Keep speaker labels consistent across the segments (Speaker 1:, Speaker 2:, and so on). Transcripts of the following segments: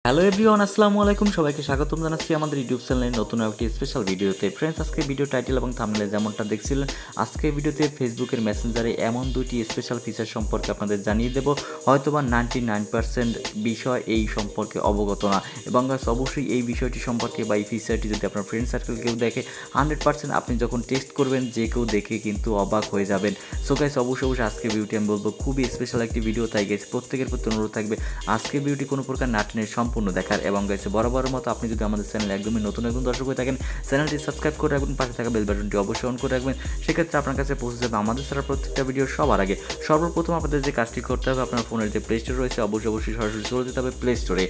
Speaker 1: Hello everyone, আসসালামু আলাইকুম। সবাইকে স্বাগতম জানাচ্ছি আমাদের ইউটিউব চ্যানেলে নতুন একটি স্পেশাল ভিডিওতে। ফ্রেন্ডস, আজকে ভিডিও টাইটেল এবং থাম্বনেলে যেমনটা দেখছিলেন, আজকের ভিডিওতে ফেসবুকের মেসেঞ্জারে এমন দুইটি স্পেশাল ফিচার সম্পর্কে আপনাদের জানিয়ে দেবো। হয়তোবা 99% বিষয় এই সম্পর্কে অবগত না, এবং অবশ্যই এই বিষয়টি সম্পর্কে বা এই ফিচারটি যদি আপনার ফ্রেন্ড সার্কেল কেউ দেখে, 100% আপনি যখন টেস্ট করবেন যে কেউ দেখে কিন্তু অবাক হয়ে যাবেন। সো গাইস, অবশ্যই আজকের ভিডিওটি আমি বলবো খুবই স্পেশাল একটি ভিডিও, তাই গাইস প্রত্যেকের প্রতি অনুরোধ থাকবে আজকের ভিডিওটি কোনো প্রকার নাটনের সম্পূর্ণ দেখার। এবং গাইস, বরাবরের মতো আপনি যদি আমাদের চ্যানেলে একদমই নতুন দর্শক হয়ে থাকেন, চ্যানেলটি সাবস্ক্রাইব করে রাখবেন, পাশে থাকা বেল বাটনটি অবশ্যই অন করে রাখবেন। সেক্ষেত্রে আপনার কাছে পৌঁছে যাবে আমাদের ছাড়া প্রত্যেকটা ভিডিও সবার আগে। সর্বপ্রথম আপনাদের যে কাজটি করতে হবে, আপনার ফোনের যে প্লে স্টোর রয়েছে অবশ্যই সরাসরি চলে যেতে হবে প্লে স্টোরে।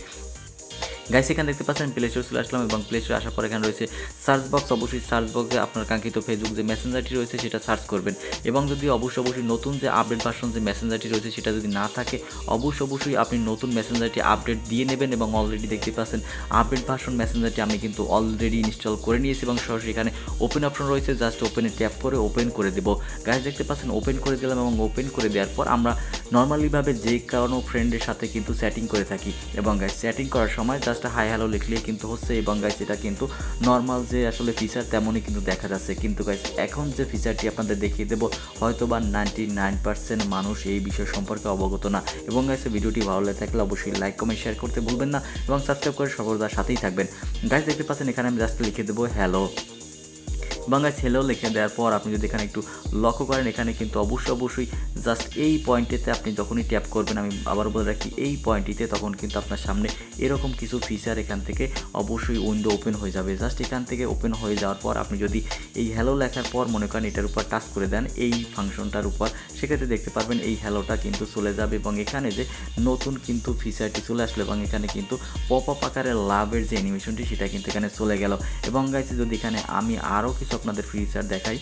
Speaker 1: গাইস, এখানে দেখতে পাচ্ছেন প্লে স্টোর চলে আসলাম, এবং প্লে স্টোরে আসার পর এখানে রয়েছে সার্চ বক্স। অবশ্যই সার্চ বক্সে আপনার কাঙ্ক্ষিত ফেসবুক যে মেসেঞ্জারটি রয়েছে সেটা সার্চ করবেন, এবং যদি অবশ্যই নতুন যে আপডেট ভার্সন যে মেসেঞ্জারটি রয়েছে সেটা যদি না থাকে, অবশ্যই আপনি নতুন মেসেঞ্জারটি আপডেট দিয়ে নেবেন। এবং অলরেডি দেখতে পাচ্ছেন আপডেট ভার্সন মেসেঞ্জারটি আমি কিন্তু অলরেডি ইনস্টল করে নিয়েছি, এবং সরাসরি এখানে ওপেন অপশন রয়েছে, জাস্ট ওপেনে ট্যাপ করে ওপেন করে দেবো। গাইস, দেখতে পাচ্ছেন ওপেন করে দিলাম, এবং ওপেন করে দেওয়ার পর আমরা নর্মালিভাবে যে কারণে ফ্রেন্ডের সাথে কিন্তু সেটিং করে থাকি, এবং গাইস সেটিং করার সময় জাস্ট হাই হ্যালো লিখলে কিন্তু হচ্ছে, এবং গাইস এটা কিন্তু নর্মাল যে আসলে ফিচার তেমনই কিন্তু দেখা যাচ্ছে। কিন্তু গাইস এখন যে ফিচারটি আপনাদের দেখিয়ে দেবো, হয়তো বা 99% মানুষ এই বিষয় সম্পর্কে অবগত না। এবং গাইস ভিডিওটি ভালো লাগে থাকলে অবশ্যই লাইক কমেন্ট শেয়ার করতে ভুলবেন না, এবং সাবস্ক্রাইব করে সর্বদার সাথেই থাকবেন। গাইস, দেখতে পাচ্ছেন এখানে আমি জাস্ট লিখে দেবো হ্যালো, এবং গাইস হ্যালো লিখে দেওয়ার পর আপনি যদি এখানে একটু লক্ষ্য করেন, এখানে কিন্তু অবশ্যই জাস্ট এই পয়েন্টেতে আপনি যখনই ট্যাপ করবেন, আমি আবার বলে রাখি এই পয়েন্টটিতে, তখন কিন্তু আপনার সামনে এরকম কিছু ফিচার এখান থেকে অবশ্যই উইন্ডো ওপেন হয়ে যাবে। জাস্ট এখান থেকে ওপেন হয়ে যাওয়ার পর আপনি যদি এই হ্যালো লেখার পর মনে করেন এটার উপর টাচ করে দেন এই ফাংশনটার উপর, সেক্ষেত্রে দেখতে পারবেন এই হ্যালোটা কিন্তু চলে যাবে, এবং এখানে যে নতুন কিন্তু ফিচারটি চলে আসলো, এবং এখানে কিন্তু পপ আপ আকারে লাভের যে অ্যানিমেশনটি সেটা কিন্তু এখানে চলে গেল। এবং গাইস যদি এখানে আমি আরও কিছু আপনাদের ফিচার দেখাই,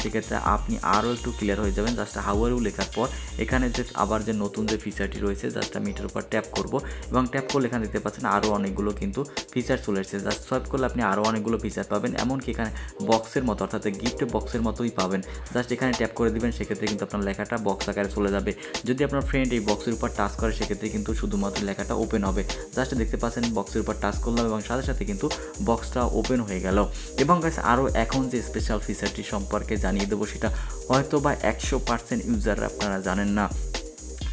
Speaker 1: সেক্ষেত্রে আপনি আরও একটু ক্লিয়ার হয়ে যাবেন। জাস্ট হাউয়ারু লেখার পর এখানে যে আবার যে নতুন যে ফিচারটি রয়েছে, জাস্ট আমি এটার উপর ট্যাপ করব, এবং ট্যাপ করলে এখানে দেখতে পাচ্ছেন আরও অনেকগুলো কিন্তু ফিচার চলে এসেছে। জাস্ট সোয়াইপ করলে আপনি আরও অনেকগুলো ফিচার পাবেন, এমনকি এখানে বক্সের মতো, অর্থাৎ গিফট বক্সের মতোই পাবেন। জাস্ট এখানে ট্যাপ করে দিবেন, সেক্ষেত্রে কিন্তু আপনার লেখাটা বক্স আকারে চলে যাবে। যদি আপনার ফ্রেন্ড এই বক্সের উপর টাচ করে, সেক্ষেত্রে কিন্তু শুধুমাত্র লেখাটা ওপেন হবে। জাস্ট দেখতে পাচ্ছেন বক্সের উপর টাচ করলাম, এবং সাথে কিন্তু বক্সটা ওপেন হয়ে গেল। এবং গাইস আরও এখন যে স্পেশাল ফিচারটি সম্পর্কে জানিয়ে দেবো, সেটা হয়তো বা 100% ইউজার আপনারা জানেন না।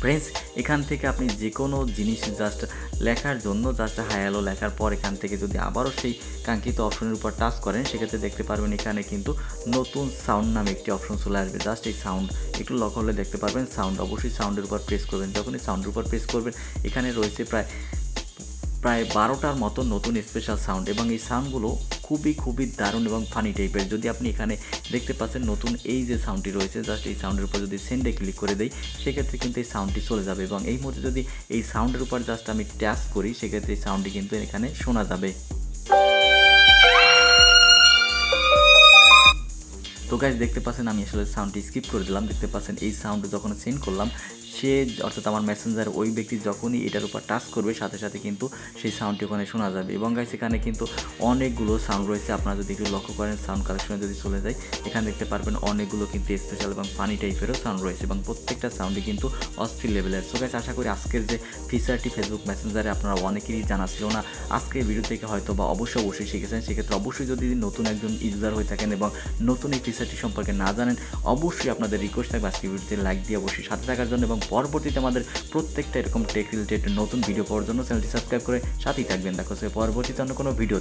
Speaker 1: ফ্রেন্ডস, এখান থেকে আপনি যে কোনো জিনিস জাস্ট লেখার জন্য জাস্ট হাই হ্যালো লেখার পর এখান থেকে যদি আবারও সেই কাঙ্ক্ষিত অপশনের উপর টাচ করেন, সেক্ষেত্রে দেখতে পারবেন এখানে কিন্তু নতুন সাউন্ড নামে একটি অপশন চলে আসবে। জাস্ট এই সাউন্ড একটু লক্ষ্য হলে দেখতে পারবেন সাউন্ড, অবশ্যই সাউন্ডের উপর প্রেস করবেন। যখনই সাউন্ডের উপর প্রেস করবেন, এখানে রয়েছে প্রায় 12টার মতো নতুন স্পেশাল সাউন্ড, এবং এই সাউন্ডগুলো খুবই দারুণ এবং ফানি টাইপের। যদি আপনি এখানে দেখতে পাচ্ছেন নতুন এই যে সাউন্ডটি রয়েছে, জাস্ট এই সাউন্ডের উপর যদি সেন্ডে ক্লিক করে দেই, সেক্ষেত্রে কিন্তু এই সাউন্ডটি চলে যাবে, এবং এই মুহূর্তে যদি এই সাউন্ডের উপর জাস্ট আমি ট্যাপ করি, সেক্ষেত্রে এই সাউন্ডটি কিন্তু এখানে শোনা যাবে। তো গাইস দেখতে পাচ্ছেন আমি আসলে সাউন্ডটি স্কিপ করে দিলাম। দেখতে পাচ্ছেন এই সাউন্ড যখন সেন্ড করলাম, সে অর্থাৎ আমার মেসেঞ্জার ওই ব্যক্তি যখনই এটার উপর টাচ করবে, সাথে কিন্তু সেই সাউন্ডটি ওখানে শোনা যাবে। এবং গাইস এখানে কিন্তু অনেকগুলো সাউন্ড রয়েছে, আপনারা যদি একটু লক্ষ্য করেন সাউন্ড কালেকশনে যদি চলে যায়, এখানে দেখতে পারবেন অনেকগুলো কিন্তু স্পেশাল এবং ফানি টাইপেরও সাউন্ড রয়েছে, এবং প্রত্যেকটা সাউন্ডই কিন্তু অস্থির লেভেলের। সো গাইস আশা করি আজকের যে ফিচারটি ফেসবুক মেসেঞ্জারে আপনারা অনেকেরই জানা ছিল না, আজকের ভিডিও থেকে হয়তো বা অবশ্যই শিখেছেন। সেক্ষেত্রে অবশ্যই যদি নতুন একজন ইউজার হয়ে থাকেন এবং নতুন এই ফিচারটি সম্পর্কে না জানেন, অবশ্যই আপনাদের রিকোয়েস্ট থাকবে আজকের ভিডিওতে লাইক দিয়ে অবশ্যই সাথে থাকার জন্য, এবং পরবর্তীতে আমাদের প্রত্যেকটা এরকম টেক রিলেটেড নতুন ভিডিও পাওয়ার জন্য চ্যানেলটি সাবস্ক্রাইব করে সাথেই থাকবেন। দেখা হচ্ছে পরবর্তীতে অন্য কোনো ভিডিও।